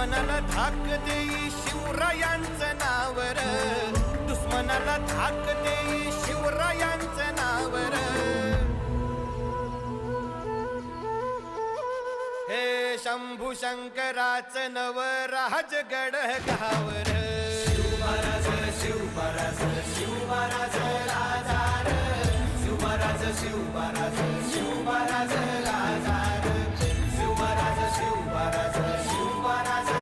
दुश्मनाला धाक देई शिवरायांचं नावर, दुश्मनाला धाक देई शिवरायांचं नावर. हे शंभू शंकराचं नव राजगड गावर. शिवमहाराज शिवमहाराज शिवमहाराज राजार, शिवमहाराज शिवमहाराज शिवमहाराज राजार, शिवमहाराज शिवमहाराज